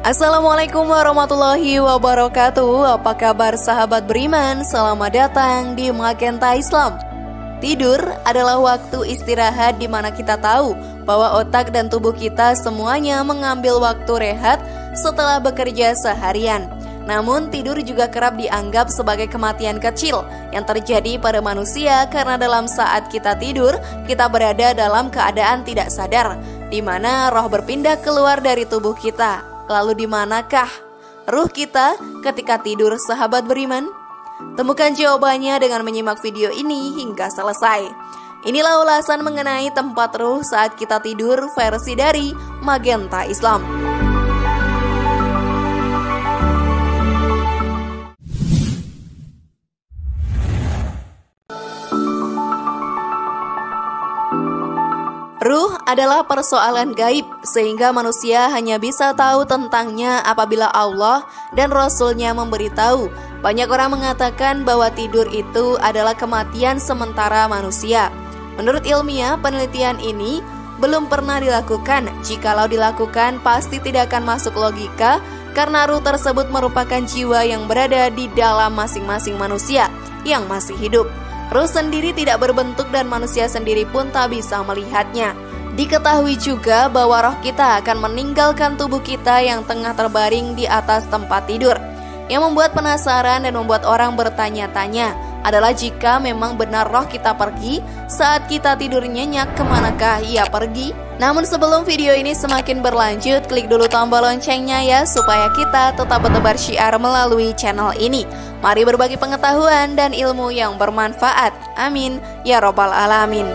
Assalamualaikum warahmatullahi wabarakatuh. Apa kabar sahabat beriman? Selamat datang di Magenta Islam. Tidur adalah waktu istirahat di mana kita tahu bahwa otak dan tubuh kita semuanya mengambil waktu rehat setelah bekerja seharian. Namun tidur juga kerap dianggap sebagai kematian kecil yang terjadi pada manusia karena dalam saat kita tidur, kita berada dalam keadaan tidak sadar, di mana roh berpindah keluar dari tubuh kita. Lalu di manakah ruh kita ketika tidur, sahabat beriman? Temukan jawabannya dengan menyimak video ini hingga selesai. Inilah ulasan mengenai tempat ruh saat kita tidur versi dari Magenta Islam. Ruh adalah persoalan gaib, sehingga manusia hanya bisa tahu tentangnya apabila Allah dan Rasul-Nya memberitahu. Banyak orang mengatakan bahwa tidur itu adalah kematian sementara manusia. Menurut ilmiah, penelitian ini belum pernah dilakukan. Jikalau dilakukan, pasti tidak akan masuk logika, karena ruh tersebut merupakan jiwa yang berada di dalam masing-masing manusia yang masih hidup. Ruh sendiri tidak berbentuk dan manusia sendiri pun tak bisa melihatnya. Diketahui juga bahwa roh kita akan meninggalkan tubuh kita yang tengah terbaring di atas tempat tidur. Yang membuat penasaran dan membuat orang bertanya-tanya adalah jika memang benar roh kita pergi saat kita tidur nyenyak, kemanakah ia pergi? Namun sebelum video ini semakin berlanjut, klik dulu tombol loncengnya ya, supaya kita tetap bertebar syiar melalui channel ini. Mari berbagi pengetahuan dan ilmu yang bermanfaat. Amin ya robbal alamin.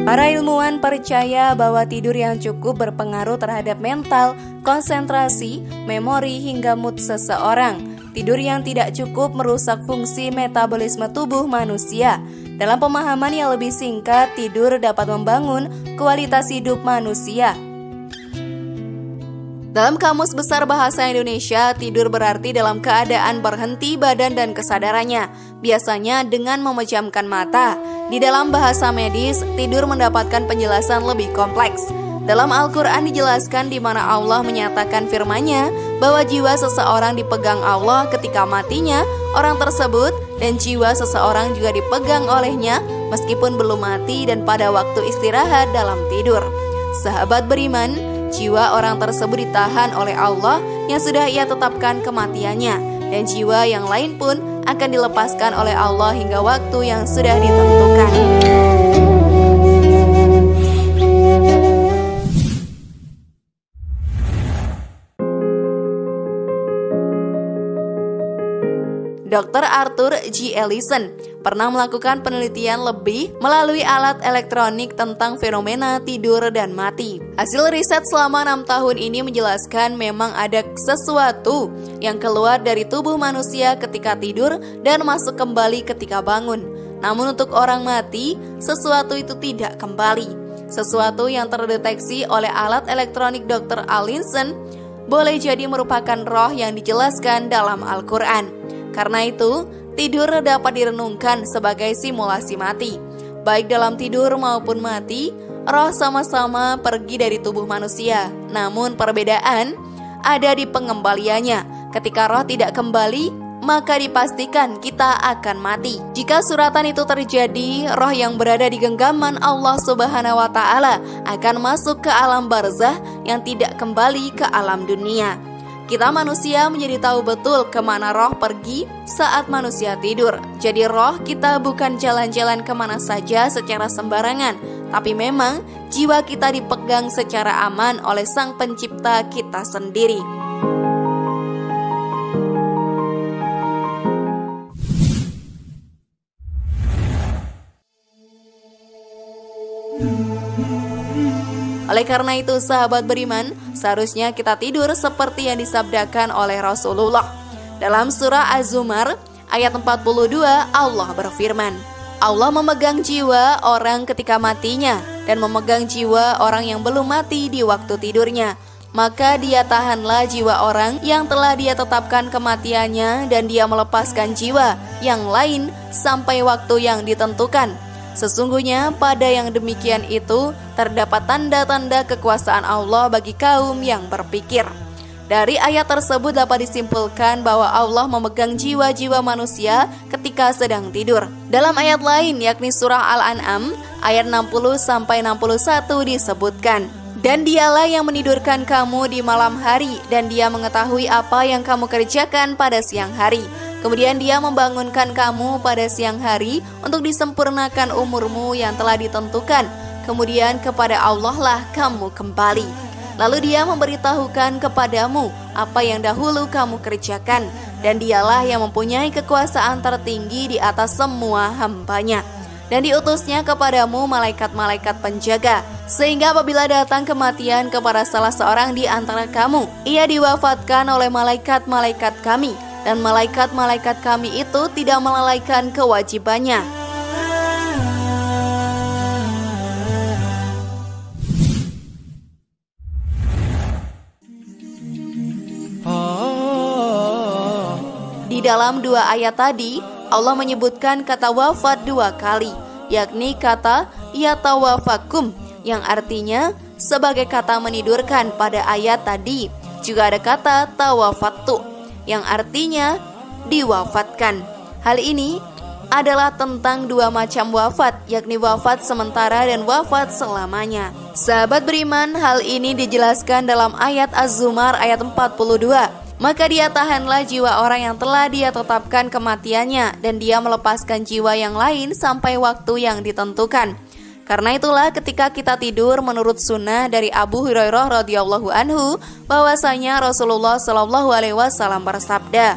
Para ilmuwan percaya bahwa tidur yang cukup berpengaruh terhadap mental, konsentrasi, memori, hingga mood seseorang. Tidur yang tidak cukup merusak fungsi metabolisme tubuh manusia. Dalam pemahaman yang lebih singkat, tidur dapat membangun kualitas hidup manusia. Dalam Kamus Besar Bahasa Indonesia, tidur berarti dalam keadaan berhenti badan dan kesadarannya, biasanya dengan memejamkan mata. Di dalam bahasa medis, tidur mendapatkan penjelasan lebih kompleks. Dalam Al-Quran dijelaskan di mana Allah menyatakan firman-Nya bahwa jiwa seseorang dipegang Allah ketika matinya orang tersebut, dan jiwa seseorang juga dipegang olehnya meskipun belum mati dan pada waktu istirahat dalam tidur. Sahabat beriman, jiwa orang tersebut ditahan oleh Allah yang sudah Ia tetapkan kematiannya, dan jiwa yang lain pun akan dilepaskan oleh Allah hingga waktu yang sudah ditentukan. Dr. Arthur G. Ellison pernah melakukan penelitian lebih melalui alat elektronik tentang fenomena tidur dan mati. Hasil riset selama 6 tahun ini menjelaskan memang ada sesuatu yang keluar dari tubuh manusia ketika tidur dan masuk kembali ketika bangun. Namun untuk orang mati, sesuatu itu tidak kembali. Sesuatu yang terdeteksi oleh alat elektronik Dr. Ellison boleh jadi merupakan roh yang dijelaskan dalam Al-Quran. Karena itu, tidur dapat direnungkan sebagai simulasi mati. Baik dalam tidur maupun mati, roh sama-sama pergi dari tubuh manusia. Namun perbedaan ada di pengembaliannya. Ketika roh tidak kembali, maka dipastikan kita akan mati. Jika suratan itu terjadi, roh yang berada di genggaman Allah Subhanahu wa Ta'ala akan masuk ke alam barzah yang tidak kembali ke alam dunia. Kita manusia menjadi tahu betul kemana roh pergi saat manusia tidur. Jadi roh kita bukan jalan-jalan kemana saja secara sembarangan, tapi memang jiwa kita dipegang secara aman oleh Sang Pencipta kita sendiri. Oleh karena itu, sahabat beriman, seharusnya kita tidur seperti yang disabdakan oleh Rasulullah. Dalam surah Az-Zumar ayat 42, Allah berfirman, Allah memegang jiwa orang ketika matinya dan memegang jiwa orang yang belum mati di waktu tidurnya. maka dia tahanlah jiwa orang yang telah dia tetapkan kematiannya, dan dia melepaskan jiwa yang lain sampai waktu yang ditentukan. Sesungguhnya pada yang demikian itu terdapat tanda-tanda kekuasaan Allah bagi kaum yang berpikir. Dari ayat tersebut dapat disimpulkan bahwa Allah memegang jiwa-jiwa manusia ketika sedang tidur. Dalam ayat lain yakni surah Al-An'am ayat 60-61 disebutkan, "Dan dialah yang menidurkan kamu di malam hari, dan dia mengetahui apa yang kamu kerjakan pada siang hari. Kemudian dia membangunkan kamu pada siang hari untuk disempurnakan umurmu yang telah ditentukan. Kemudian kepada Allah lah kamu kembali. Lalu dia memberitahukan kepadamu apa yang dahulu kamu kerjakan, dan dialah yang mempunyai kekuasaan tertinggi di atas semua hambanya. Dan diutusnya kepadamu malaikat-malaikat penjaga, sehingga apabila datang kematian kepada salah seorang di antara kamu, ia diwafatkan oleh malaikat-malaikat kami, dan malaikat-malaikat kami itu tidak melalaikan kewajibannya." Di dalam dua ayat tadi, Allah menyebutkan kata wafat dua kali, yakni kata yatawafakum yang artinya sebagai kata menidurkan pada ayat tadi. Juga ada kata tawafatu yang artinya diwafatkan. Hal ini adalah tentang dua macam wafat, yakni wafat sementara dan wafat selamanya. Sahabat beriman, hal ini dijelaskan dalam ayat Az-Zumar ayat 42. "Maka dia tahanlah jiwa orang yang telah dia tetapkan kematiannya, dan dia melepaskan jiwa yang lain sampai waktu yang ditentukan." Karena itulah ketika kita tidur, menurut sunnah dari Abu Hurairah radhiyallahu anhu, bahwasanya Rasulullah shallallahu alaihi wasallam bersabda,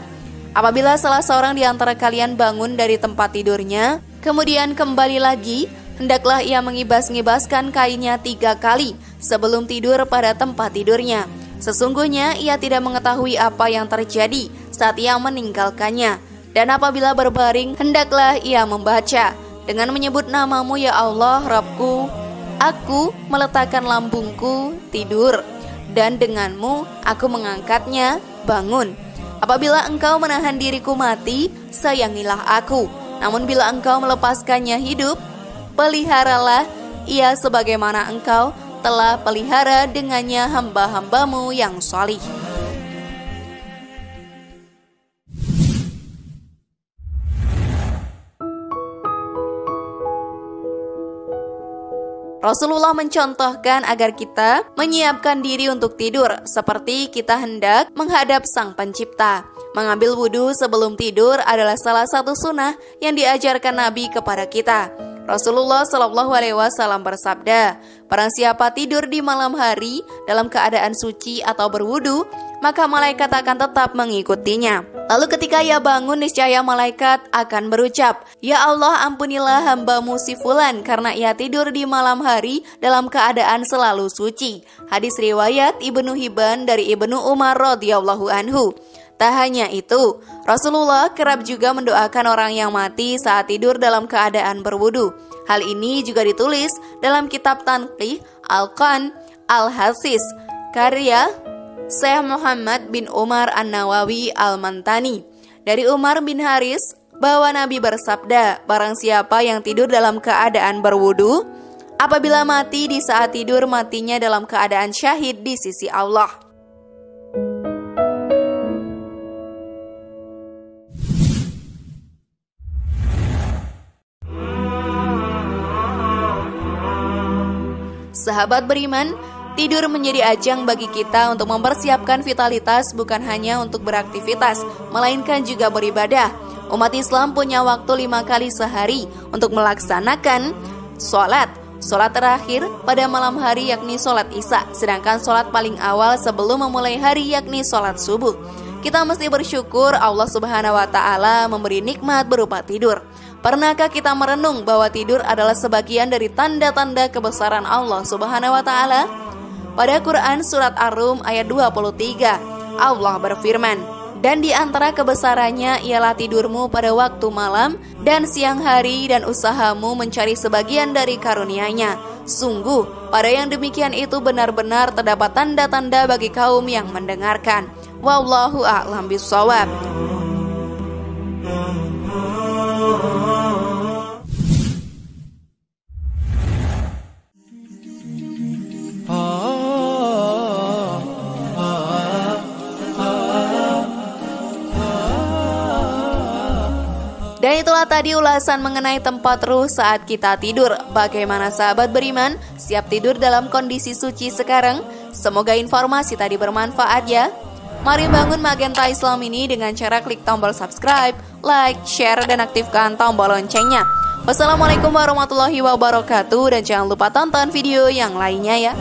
"Apabila salah seorang di antara kalian bangun dari tempat tidurnya, kemudian kembali lagi, hendaklah ia mengibas-ngibaskan kainnya 3 kali sebelum tidur pada tempat tidurnya. Sesungguhnya ia tidak mengetahui apa yang terjadi saat ia meninggalkannya. Dan apabila berbaring, hendaklah ia membaca dengan menyebut namamu, ya Allah, Rabbku, aku meletakkan lambungku tidur, dan denganmu aku mengangkatnya bangun. Apabila engkau menahan diriku mati, sayangilah aku. Namun bila engkau melepaskannya hidup, peliharalah ia sebagaimana engkau telah pelihara dengannya hamba-hambamu yang salih." Rasulullah mencontohkan agar kita menyiapkan diri untuk tidur seperti kita hendak menghadap Sang Pencipta. Mengambil wudhu sebelum tidur adalah salah satu sunnah yang diajarkan Nabi kepada kita. Rasulullah Shallallahu Alaihi Wasallam bersabda, "Barang siapa tidur di malam hari dalam keadaan suci atau berwudu, maka malaikat akan tetap mengikutinya. Lalu ketika ia bangun, niscaya malaikat akan berucap, 'Ya Allah, ampunilah hambamu si fulan karena ia tidur di malam hari dalam keadaan selalu suci.'" Hadis riwayat Ibnu Hibban dari Ibnu Umar radhiyallahu anhu. Tak hanya itu, Rasulullah kerap juga mendoakan orang yang mati saat tidur dalam keadaan berwudu. Hal ini juga ditulis dalam kitab Tanqih Al-Qan Al-Hasis, karya Syekh Muhammad bin Umar An-Nawawi Al-Mantani. Dari Umar bin Haris bahwa Nabi bersabda, "Barang siapa yang tidur dalam keadaan berwudu, apabila mati di saat tidur, matinya dalam keadaan syahid di sisi Allah." Sahabat beriman, tidur menjadi ajang bagi kita untuk mempersiapkan vitalitas, bukan hanya untuk beraktivitas, melainkan juga beribadah. Umat Islam punya waktu 5 kali sehari untuk melaksanakan sholat. Sholat terakhir pada malam hari yakni sholat isya, sedangkan sholat paling awal sebelum memulai hari yakni sholat subuh. Kita mesti bersyukur Allah Subhanahu wa Ta'ala memberi nikmat berupa tidur. Pernahkah kita merenung bahwa tidur adalah sebagian dari tanda-tanda kebesaran Allah Subhanahu wa Ta'ala? Pada Quran surat Ar-Rum ayat 23, Allah berfirman, Dan di antara kebesarannya ialah tidurmu pada waktu malam dan siang hari dan usahamu mencari sebagian dari karunia-Nya. Sungguh, pada yang demikian itu benar-benar terdapat tanda-tanda bagi kaum yang mendengarkan. Wallahu a'lam bishawab. Dan itulah tadi ulasan mengenai tempat ruh saat kita tidur. Bagaimana sahabat beriman? Siap tidur dalam kondisi suci sekarang? Semoga informasi tadi bermanfaat ya. Mari bangun Magenta Islam ini dengan cara klik tombol subscribe, like, share, dan aktifkan tombol loncengnya. Wassalamualaikum warahmatullahi wabarakatuh. Dan jangan lupa tonton video yang lainnya ya.